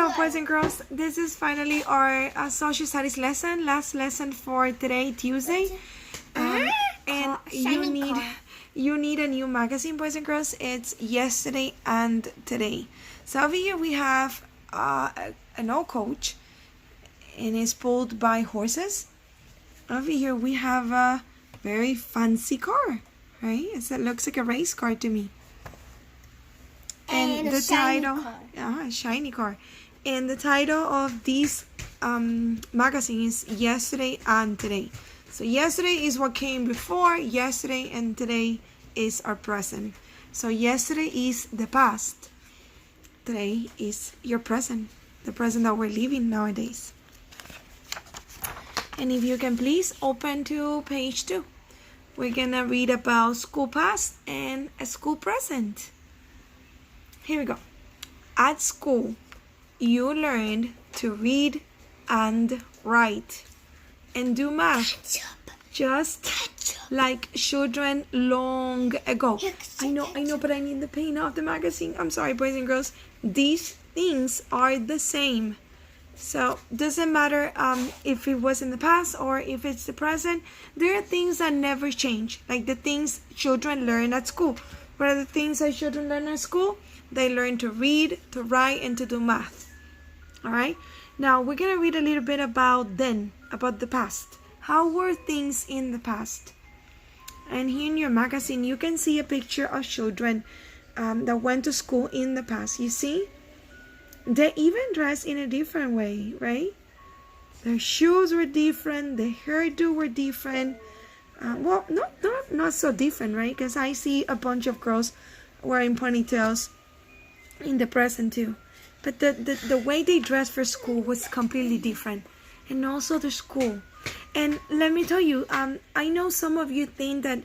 go, boys and girls. This is finally our social studies lesson, last lesson for today, Tuesday. And you need a new magazine, boys and girls. It's yesterday and today. So over here we have an old coach, and it's pulled by horses. Over here we have a very fancy car, right? It looks like a race car to me. And the title, a shiny car. And the title of this magazine is Yesterday and Today. So yesterday is what came before yesterday, and today is our present. So yesterday is the past. Today is your present, the present that we're living nowadays. And if you can please open to page 2. We're gonna read about school past and a school present. Here we go. At school, you learned to read and write and do math, just like children long ago. I know, but I need the paint off the magazine. I'm sorry, boys and girls. These things are the same. So doesn't matter if it was in the past or if it's the present. There are things that never change, like the things children learn at school. What are the things that children learn at school? They learn to read, to write, and to do math. All right? Now, we're going to read a little bit about the past. How were things in the past? And here in your magazine, you can see a picture of children that went to school in the past. You see? They even dressed in a different way, right? Their shoes were different. Their hairdo were different. Well, not so different, right? Because I see a bunch of girls wearing ponytails in the present too, but the way they dressed for school was completely different, and also the school. And let me tell you, I know some of you think that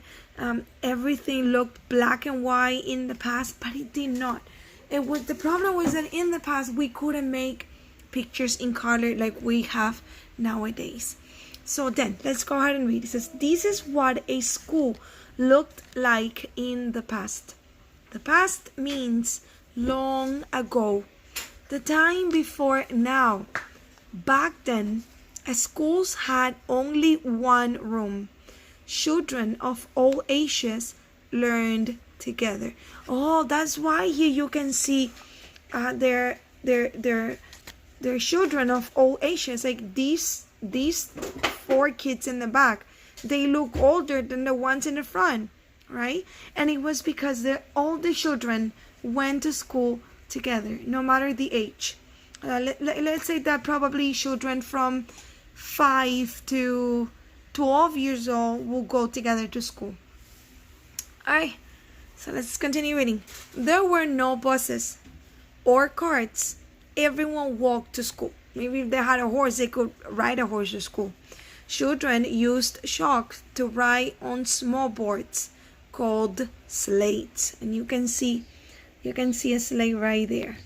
everything looked black and white in the past, but it did not. The problem was that in the past we couldn't make pictures in color like we have nowadays. So then let's go ahead and read. It says, this is what a school looked like in the past. The past means long ago, the time before now. Back then, schools had only one room. Children of all ages learned together. Oh, that's why here you can see their children of all ages. Like these 4 kids in the back, they look older than the ones in the front, right? And it was because all the children went to school together, no matter the age. Let's say that probably children from 5 to 12 years old will go together to school. Alright, so let's continue reading. There were no buses or carts. Everyone walked to school. Maybe if they had a horse, they could ride a horse to school. Children used chalk to write on small boards called slates, and you can see a slate right there.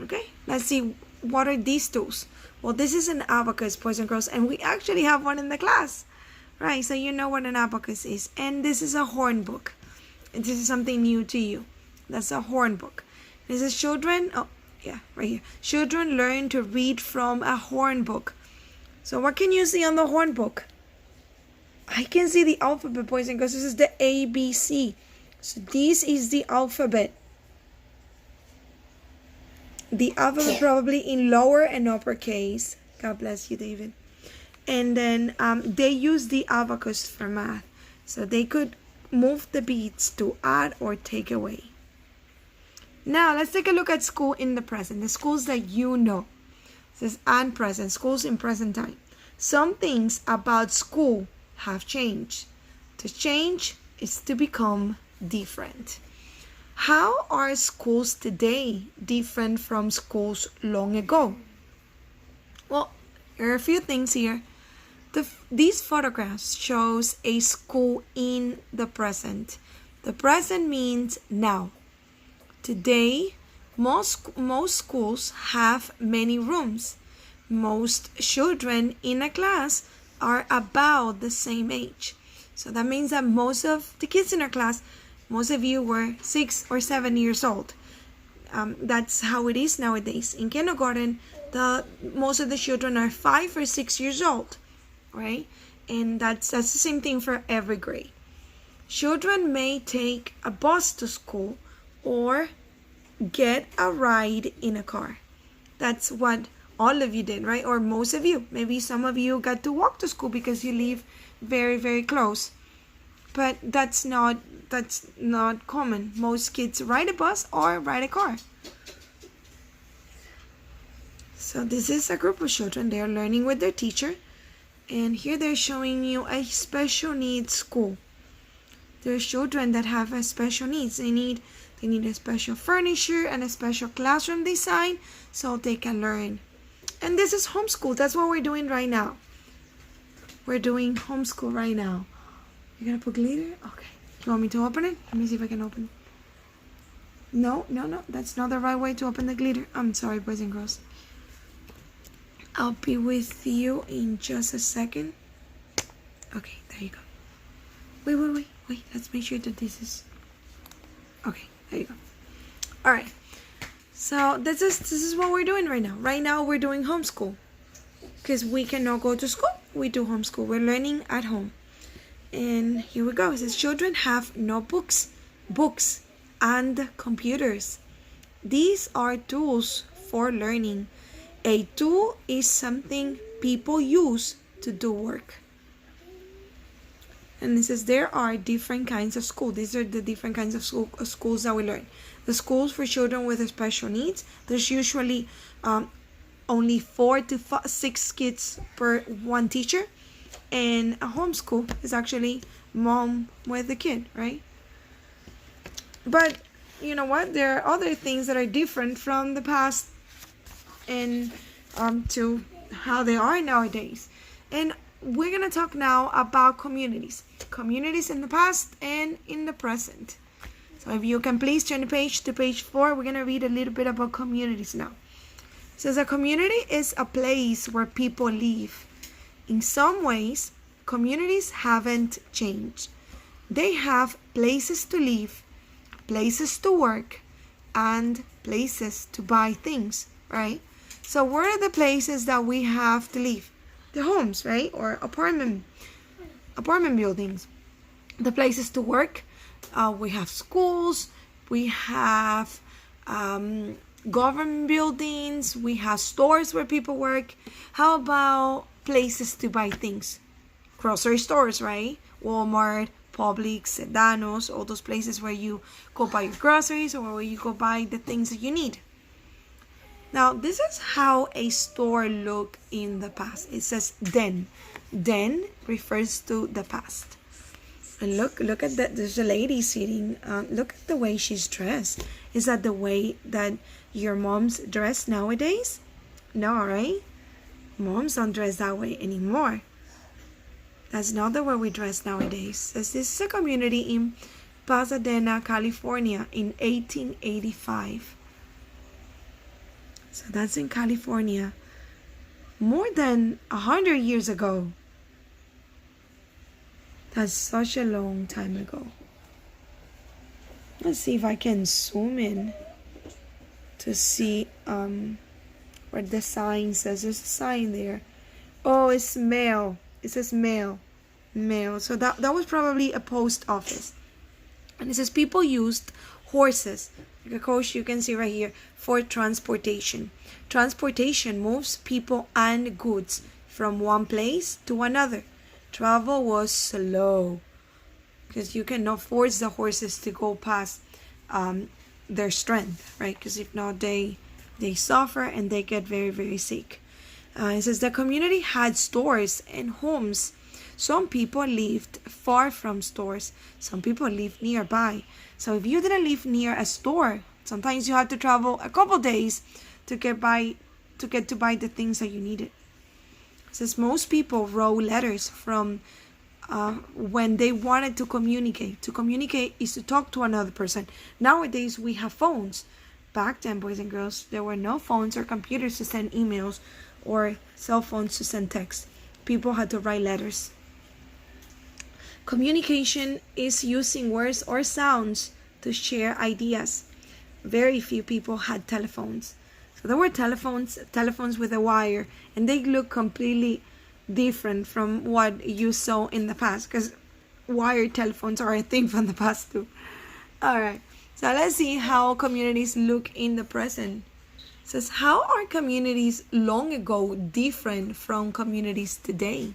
Okay, let's see, what are these tools? Well, this is an abacus, boys and girls, and we actually have one in the class, right? So you know what an abacus is. And this is a horn book. And this is something new to you. That's a horn book. This is children, oh yeah, right here. Children learn to read from a horn book. So what can you see on the horn book? I can see the alphabet, boys and girls. This is the ABC. So this is the alphabet. The alphabet probably in lower and uppercase. God bless you, David. And then they use the abacus for math. So they could move the beats to add or take away. Now let's take a look at school in the present. The schools that you know. This is and present. Schools in present time. Some things about school have changed. To change is to become different. How are schools today different from schools long ago? Well, there are a few things here. These photographs shows a school in the present. The present means now. Today, most schools have many rooms. Most children in a class are about the same age. So that means that most of the kids in our class, most of you were 6 or 7 years old. that's how it is nowadays. In kindergarten, most of the children are 5 or 6 years old, right? And that's the same thing for every grade. Children may take a bus to school or get a ride in a car. That's what all of you did, right? Or most of you. Maybe some of you got to walk to school because you live very, very close. But that's not common. Most kids ride a bus or ride a car. So this is a group of children. They are learning with their teacher. And here they're showing you a special needs school. There are children that have a special needs. They need a special furniture and a special classroom design so they can learn. And this is homeschool. That's what we're doing right now. We're doing homeschool right now. You're gonna put glitter? Okay. You want me to open it? Let me see if I can open it. No. That's not the right way to open the glitter. I'm sorry, boys and girls. I'll be with you in just a second. Okay, there you go. Wait. Let's make sure that this is... Okay, there you go. Alright. So this is what we're doing right now. Right now we're doing homeschool. Because we cannot go to school. We do homeschool. We're learning at home. And here we go. It says children have notebooks, books, and computers. These are tools for learning. A tool is something people use to do work. And it says there are different kinds of school. These are the different kinds of schools that we learn. The schools for children with special needs, there's usually only 4 to 6 kids per one teacher. And a homeschool is actually mom with the kid, right? But you know what? There are other things that are different from the past and to how they are nowadays. And we're going to talk now about communities. Communities in the past and in the present. So if you can please turn the page to page 4, we're going to read a little bit about communities now. It says a community is a place where people live. In some ways, communities haven't changed. They have places to live, places to work, and places to buy things, right? So where are the places that we have to live? The homes, right? Or apartment buildings. The places to work, we have schools, we have government buildings, we have stores where people work. How about places to buy things? Grocery stores, right? Walmart, Publix, Sedanos, all those places where you go buy your groceries or where you go buy the things that you need. Now, this is how a store looked in the past. It says then. Then refers to the past. And look at that. There's a lady sitting. Look at the way she's dressed. Is that the way that your moms dress nowadays? No, right? Moms don't dress that way anymore. That's not the way we dress nowadays. Says this is a community in Pasadena, California in 1885. So that's in California. More than 100 years ago. That's such a long time ago. Let's see if I can zoom in to see what the sign says. There's a sign there. Oh, it's mail. It says mail. Mail. So that was probably a post office. And it says people used horses. Like a coach, you can see right here, for transportation. Transportation moves people and goods from one place to another. Travel was slow because you cannot force the horses to go past their strength, right? Because if not, they suffer and they get very, very sick. It says the community had stores and homes. Some people lived far from stores. Some people lived nearby. So if you didn't live near a store, sometimes you had to travel a couple days to get to buy the things that you needed. It says most people wrote letters from when they wanted to communicate. To communicate is to talk to another person. Nowadays we have phones. Back then, boys and girls, there were no phones or computers to send emails or cell phones to send text. People had to write letters. Communication is using words or sounds to share ideas. very few people had telephones. So there were telephones with a wire, and they look completely different from what you saw in the past, because wired telephones are a thing from the past too. All right, so let's see how communities look in the present. It says, how are communities long ago different from communities today?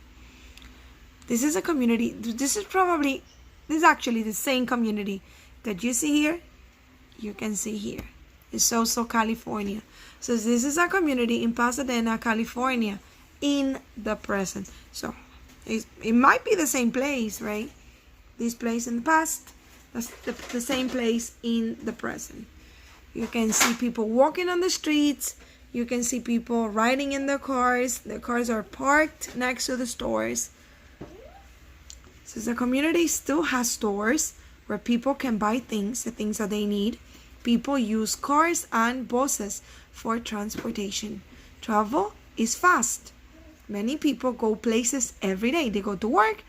This is a community, this is actually the same community that you see here, you can see here. It's also California. So this is a community in Pasadena, California, in the present. So it might be the same place, right? This place in the past, that's the same place in the present. You can see people walking on the streets. You can see people riding in their cars. The cars are parked next to the stores. So the community still has stores where people can buy things, the things that they need. People use cars and buses for transportation. Travel is fast. Many people go places every day. They go to work,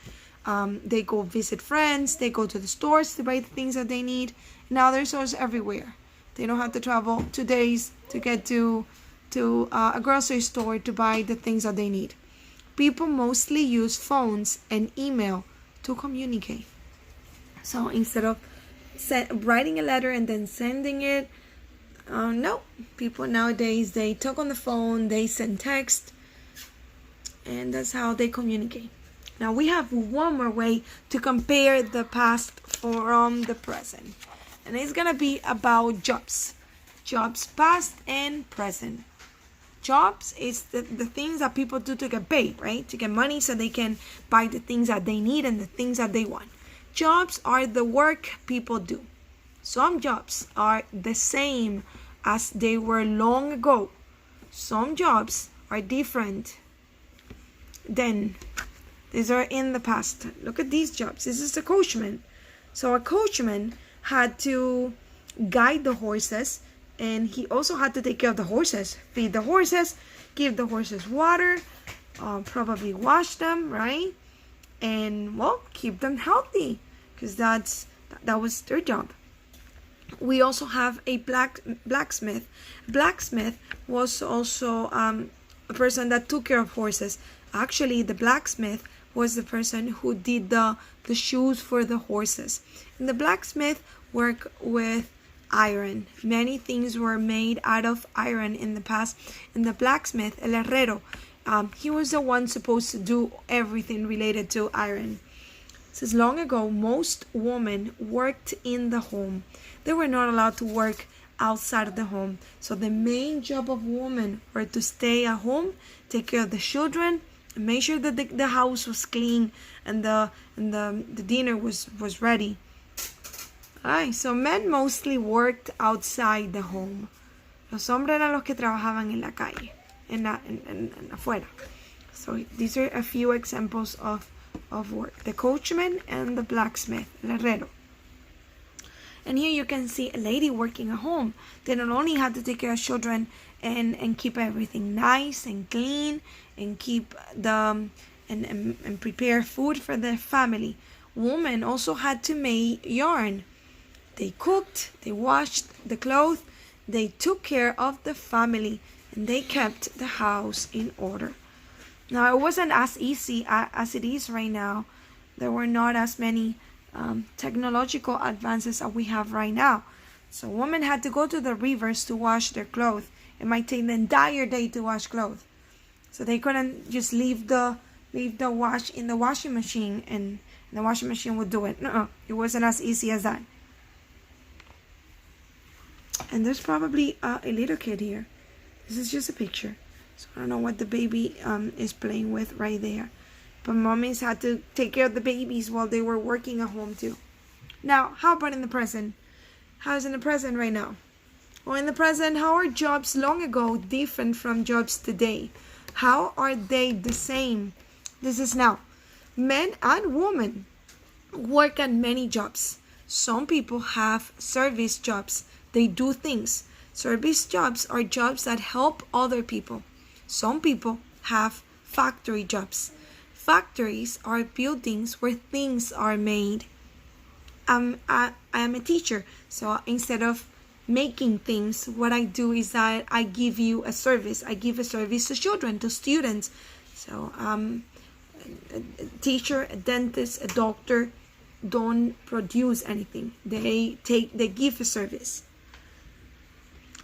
they go visit friends, they go to the stores to buy the things that they need. Now there's stores everywhere. They don't have to travel 2 days to get to a grocery store to buy the things that they need. People mostly use phones and email to communicate. So instead of writing a letter and then sending it, no, people nowadays, they talk on the phone, they send text, and that's how they communicate. Now we have one more way to compare the past from the present, and it's gonna be about jobs past and present. Jobs is the things that people do to get paid, right? To get money so they can buy the things that they need and the things that they want. Jobs are the work people do. Some jobs are the same as they were long ago. Some jobs are different than these are in the past. Look at these jobs. This is a coachman. So a coachman had to guide the horses, and he also had to take care of the horses, feed the horses, give the horses water, probably wash them, right? And well, keep them healthy, because that was their job. We also have a blacksmith. Blacksmith was also a person that took care of horses. Actually, the blacksmith was the person who did the shoes for the horses. And the blacksmith worked with iron. Many things were made out of iron in the past. And the blacksmith, el herrero, he was the one supposed to do everything related to iron. It says, long ago, most women worked in the home. They were not allowed to work outside of the home. So the main job of women were to stay at home, take care of the children, and make sure that the house was clean and the dinner was ready. Alright, so men mostly worked outside the home. Los hombres eran los que trabajaban en la calle, en afuera. So these are a few examples of work. The coachman and the blacksmith, el herrero. And here you can see a lady working at home. They not only had to take care of children and keep everything nice and clean and keep and prepare food for their family. Women also had to make yarn. They cooked, they washed the clothes, they took care of the family, and they kept the house in order. Now, it wasn't as easy as it is right now. There were not as many technological advances that we have right now. So women had to go to the rivers to wash their clothes. It might take the entire day to wash clothes. So they couldn't just leave the wash in the washing machine and the washing machine would do it. No, it wasn't as easy as that. And there's probably a little kid here. This is just a picture. So I don't know what the baby is playing with right there. But mommies had to take care of the babies while they were working at home too. Now, how about in the present? How's in the present right now? Well, in the present, how are jobs long ago different from jobs today? How are they the same? This is now. Men and women work at many jobs. Some people have service jobs. They do things. Service jobs are jobs that help other people. Some people have factory jobs. Factories are buildings where things are made. I am a teacher, so instead of making things, what I do is that I give you a service. I give a service to children, to students. So a teacher, a dentist, a doctor don't produce anything. They give a service.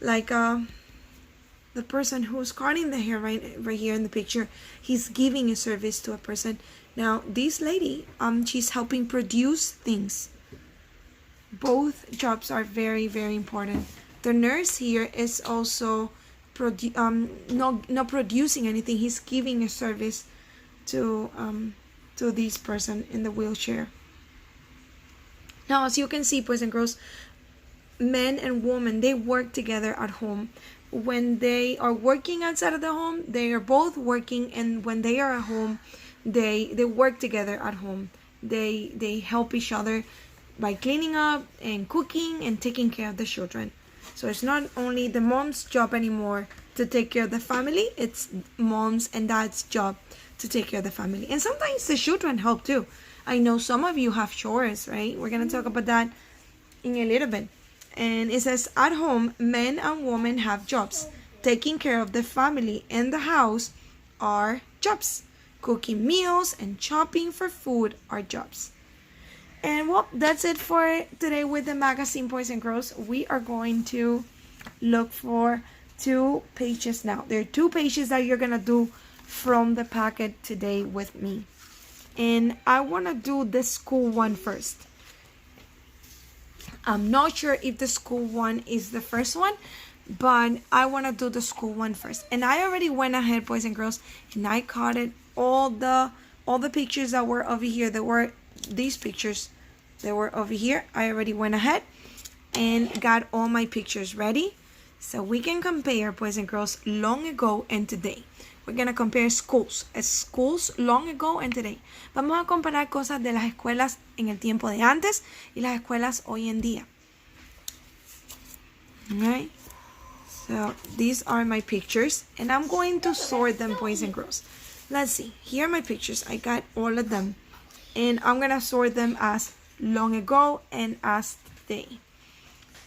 Like the person who's cutting the hair right here in the picture, he's giving a service to a person. Now this lady, she's helping produce things. Both jobs are very, very important. The nurse here is also not producing anything. He's giving a service to this person in the wheelchair. Now, as you can see, boys and girls, men and women, they work together at home. When they are working outside of the home, they are both working, and when they are at home, they work together at home. They help each other by cleaning up and cooking and taking care of the children. So it's not only the mom's job anymore to take care of the family, it's mom's and dad's job to take care of the family. And sometimes the children help too. I know some of you have chores, right? We're going to talk about that in a little bit. And it says, at home, men and women have jobs. Taking care of the family and the house are jobs. Cooking meals and shopping for food are jobs. And well, that's it for today with the magazine, boys and girls. We are going to look for 2 pages now. There are 2 pages that you're going to do from the packet today with me. And I want to do the school one first. I'm not sure if the school one is the first one, but I want to do the school one first. And I already went ahead, boys and girls, and I caught it all the pictures that were over here. There were these pictures. They were over here. I already went ahead and got all my pictures ready. So we can compare, boys and girls, long ago and today. We're going to compare schools long ago and today. Vamos a comparar cosas de las escuelas en el tiempo de antes y las escuelas hoy en día. Alright. So these are my pictures, and I'm going to sort them, boys and girls. Let's see. Here are my pictures. I got all of them. And I'm going to sort them as long ago and as today.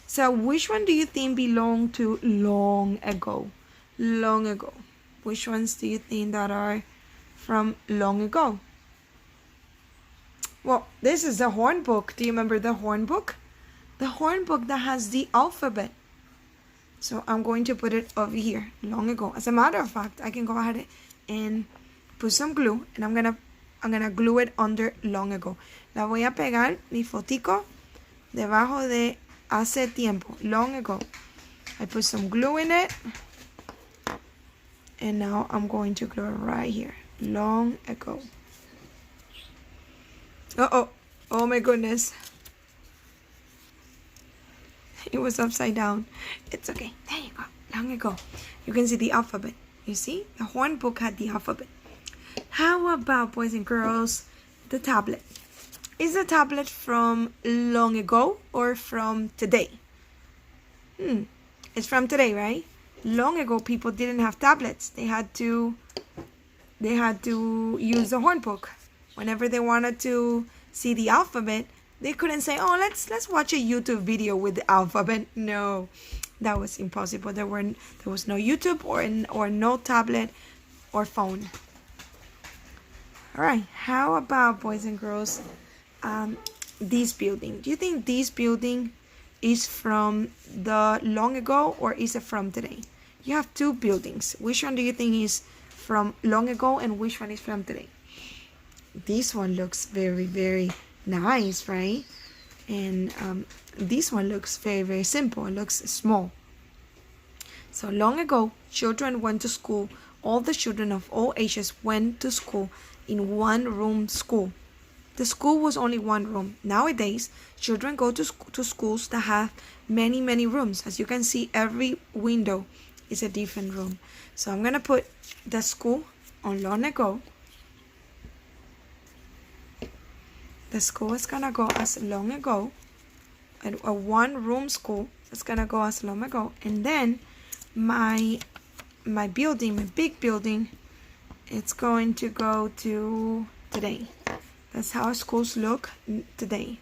So which one do you think belong to long ago? Long ago. Which ones do you think that are from long ago? Well, this is the horn book. Do you remember the horn book? The horn book that has the alphabet. So I'm going to put it over here, long ago. As a matter of fact, I can go ahead and put some glue, and I'm gonna glue it under long ago. La voy a pegar mi fotico debajo de hace tiempo, long ago. I put some glue in it, and now I'm going to glue it right here, long ago. Oh my goodness. It was upside down. It's okay. There you go. Long ago. You can see the alphabet. You see? The horn book had the alphabet. How about, boys and girls, the tablet? Is the tablet from long ago or from today? It's from today, right? Long ago, people didn't have tablets. They had to use the horn book. Whenever they wanted to see the alphabet, they couldn't say, oh, let's watch a YouTube video with the alphabet. No, that was impossible. There was no YouTube or no tablet or phone. All right, how about, boys and girls, this building? Do you think this building is from the long ago or is it from today? You have 2 buildings. Which one do you think is from long ago and which one is from today? This one looks very, very nice, right? And this one looks very, very simple. It looks small. So long ago, children went to school. All the children of all ages went to school in one-room school. The school was only one room. Nowadays, children go to schools that have many, many rooms. As you can see, every window is a different room. So I'm going to put the school on long ago. The school is going to go as long ago. A one-room school is going to go as long ago. And then my building, my big building, it's going to go to today. That's how schools look today.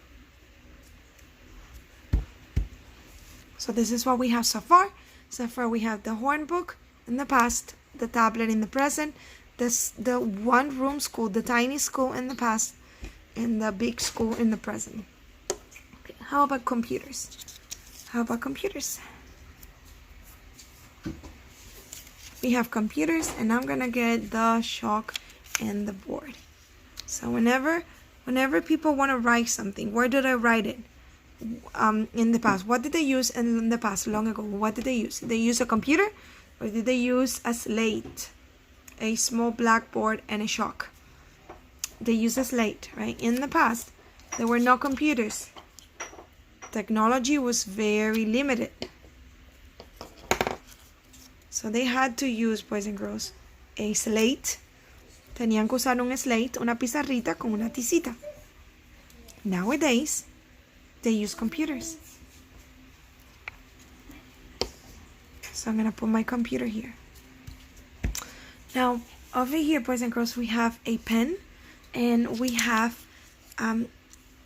So So this is what we have so far. So far we have the horn book in the past, the tablet in the present, the one room school, the tiny school in the past, and the big school in the present. Okay, how about computers? How about computers? We have computers, and I'm gonna get the chalk and the board. So whenever people want to write something, where did I write it? In the past, what did they use in the past, long ago? What did they use? Did they use a computer, or did they use a slate, a small blackboard, and a chalk? They used a slate, right? In the past, there were no computers. Technology was very limited. So they had to use, boys and girls, a slate. Tenían que usar un slate, una pizarrita con una tisita. Nowadays, they use computers. So I'm going to put my computer here. Now, over here, boys and girls, we have a pen, and we have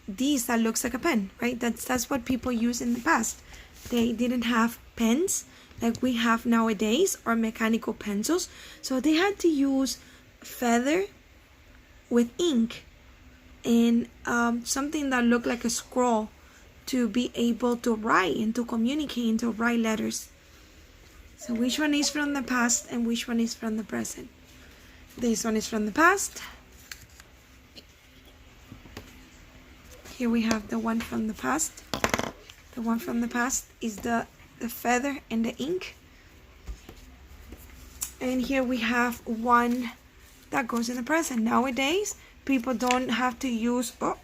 these that looks like a pen, right? That's what people use in the past. They didn't have pens like we have nowadays, or mechanical pencils. So they had to use feather with ink and something that looked like a scroll to be able to write and to communicate and to write letters. So which one is from the past and which one is from the present? This one is from the past. Here we have the one from the past. The one from the past is the feather and the ink. And here we have one that goes in the present. Nowadays, people don't have to use, oh,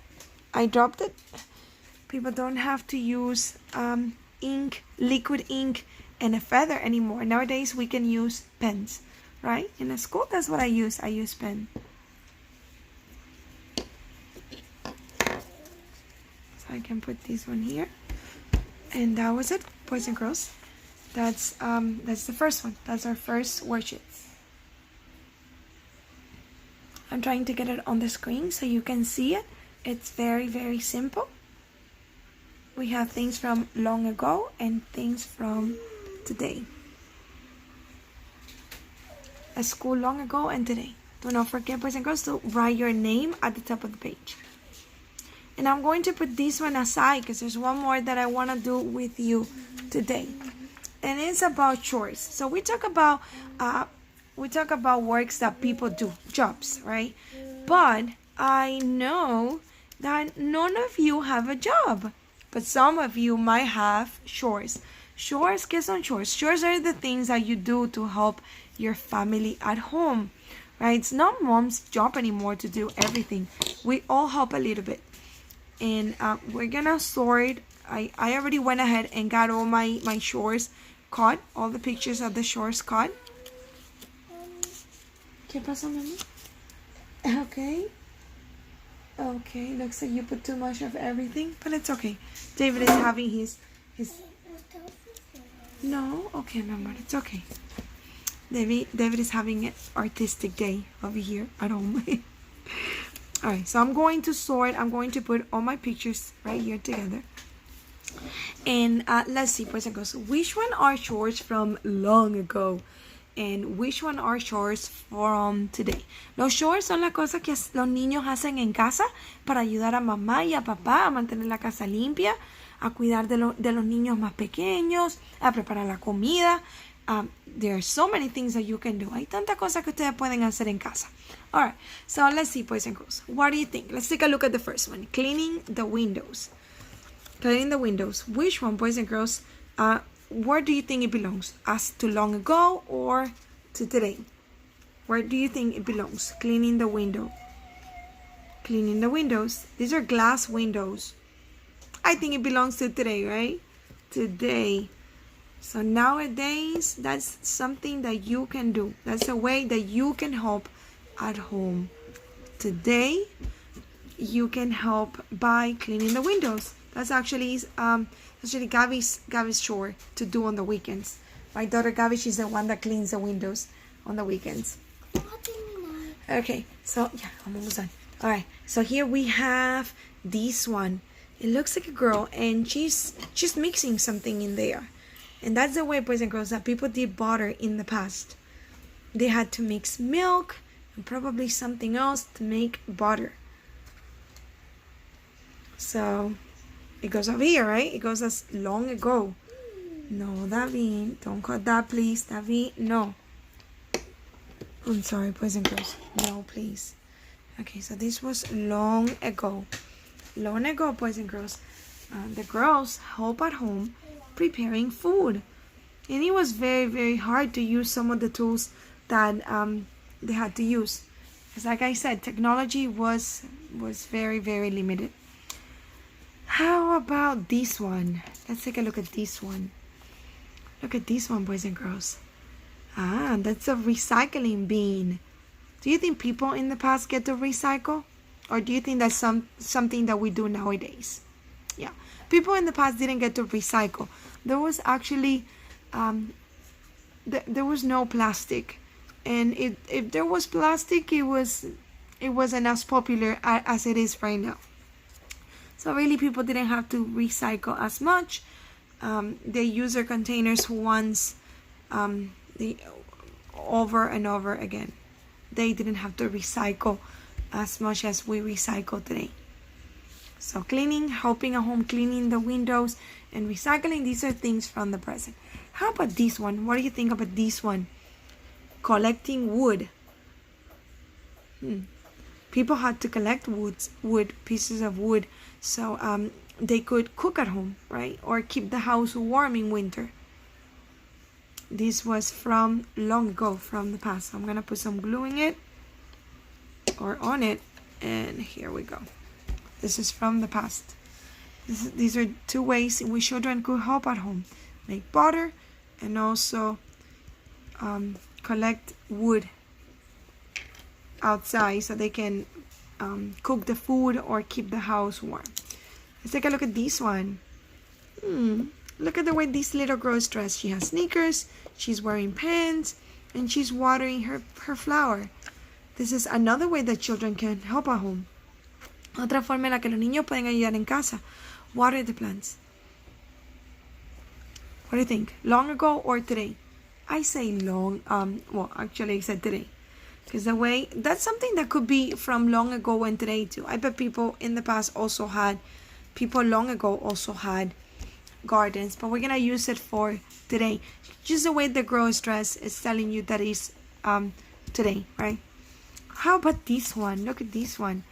I dropped it. People don't have to use ink, liquid ink, and a feather anymore. Nowadays, we can use pens, right? In a school, that's what I use. I use pen. So I can put this one here. And that was it, boys and girls. That's the first one. That's our first worksheet. I'm trying to get it on the screen so you can see it. It's very, very simple. We have things from long ago and things from today. A school long ago and today. Do not forget, boys and girls, to write your name at the top of the page. And I'm going to put this one aside because there's one more that I want to do with you today. And it's about chores. So we talk about works that people do, jobs, right? But I know that none of you have a job, but some of you might have chores. Chores, ¿qué son chores? Chores are the things that you do to help your family at home, right? It's not mom's job anymore to do everything. We all help a little bit. And we're gonna sort. I already went ahead and got all my chores cut, all the pictures of the chores cut. ¿Qué pasa, mami? Okay. Okay, looks like you put too much of everything, but it's okay. David is having his... No? Okay, my amor, it's okay. David is having an artistic day over here at home. Alright, so I'm going to sort. I'm going to put all my pictures right here together. And let's see, boys and girls, which one are chores from long ago? And which one are chores from today? Los chores son las cosas que los niños hacen en casa para ayudar a mamá y a papá a mantener la casa limpia, a cuidar de los niños más pequeños, a preparar la comida. There are so many things that you can do. Hay tantas cosas que ustedes pueden hacer en casa. Alright, so let's see, boys and girls. What do you think? Let's take a look at the first one. Cleaning the windows. Cleaning the windows. Which one, boys and girls, where do you think it belongs? As to long ago or to today? Where do you think it belongs? Cleaning the window. Cleaning the windows. These are glass windows. I think it belongs to today, right? Today. So nowadays, that's something that you can do. That's a way that you can help at home. Today, you can help by cleaning the windows. That's actually Gaby's chore to do on the weekends. My daughter Gaby, she's the one that cleans the windows on the weekends. Okay, so yeah, I'm almost done. All right, so here we have this one. It looks like a girl, and she's mixing something in there. And that's the way, boys and girls, that people did butter in the past. They had to mix milk and probably something else to make butter. So it goes over here, right? It goes as long ago. No, David, don't cut that, please. David, no. I'm sorry, boys and girls. No, please. Okay, so this was long ago. Long ago, boys and girls, the girls help at home preparing food. And it was very, very hard to use some of the tools that they had to use. Because like I said, technology was very, very limited. How about this one? Let's take a look at this one. Look at this one, boys and girls. Ah, that's a recycling bin. Do you think people in the past get to recycle? Or do you think that's something that we do nowadays? Yeah. People in the past didn't get to recycle. There was actually, there was no plastic. And if there was plastic, it wasn't as popular as it is right now. So really, people didn't have to recycle as much. They use their containers once, over and over again. They didn't have to recycle as much as we recycle today. So cleaning, helping at home, cleaning the windows, and recycling, these are things from the present. How about this one? What do you think about this one? Collecting wood. People had to collect wood, pieces of wood, so they could cook at home, right? Or keep the house warm in winter. This was from long ago, from the past. So I'm gonna put some glue in it, or on it, and here we go. This is from the past. These are two ways in which children could help at home: make butter, and also collect wood outside so they can cook the food or keep the house warm. Let's take a look at this one. Look at the way this little girl is dressed. She has sneakers, she's wearing pants, and she's watering her flower. This is another way that children can help at home. Otra forma en la que los niños pueden ayudar en casa. Water the plants. What do you think? Long ago or today? I say long, well, actually I said today. Because the way, that's something that could be from long ago and today too. I bet people in the past also had, people long ago also had gardens, but we're gonna use it for today. Just the way the girl is dressed is telling you that it's today, right? How about this one? Look at this one.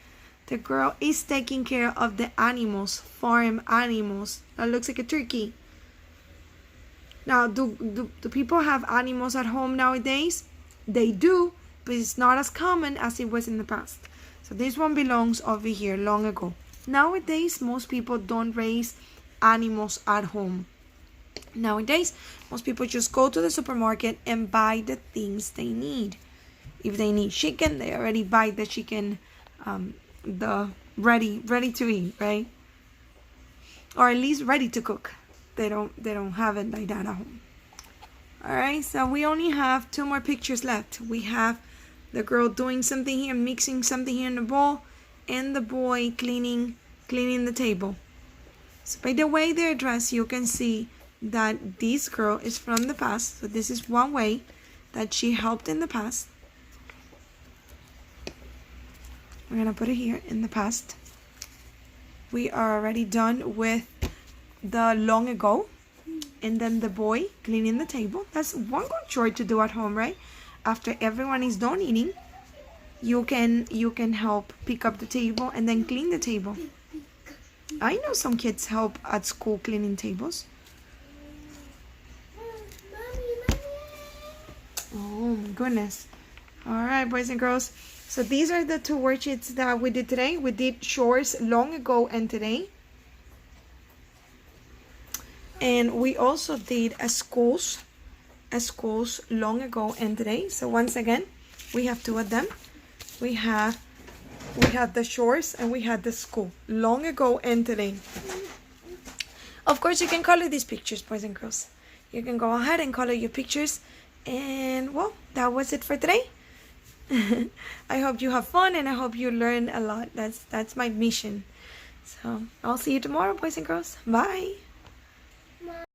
The girl is taking care of the animals, farm animals. That looks like a turkey. Now, do people have animals at home nowadays? They do, but it's not as common as it was in the past. So this one belongs over here long ago. Nowadays, most people don't raise animals at home. Nowadays, most people just go to the supermarket and buy the things they need. If they need chicken, they already buy the chicken, the ready to eat, right? Or at least ready to cook. They don't have it like that at home. All right, so we only have 2 more pictures left. We have the girl doing something here, mixing something here in the bowl, and the boy cleaning the table. So by the way they're dressed, you can see that this girl is from the past. So this is one way that she helped in the past. We're gonna put it here in the past. We are already done with the long ago, and then the boy cleaning the table. That's one good chore to do at home, right? After everyone is done eating, you can help pick up the table and then clean the table. I know some kids help at school cleaning tables. Oh my goodness. All right, boys and girls. So these are the 2 worksheets that we did today. We did chores long ago and today. And we also did a schools long ago and today. So once again, we have 2 of them. We had the chores and we had the school long ago and today. Of course, you can color these pictures, boys and girls. You can go ahead and color your pictures. And well, that was it for today. I hope you have fun and I hope you learn a lot. That's my mission. So I'll see you tomorrow, boys and girls. Bye.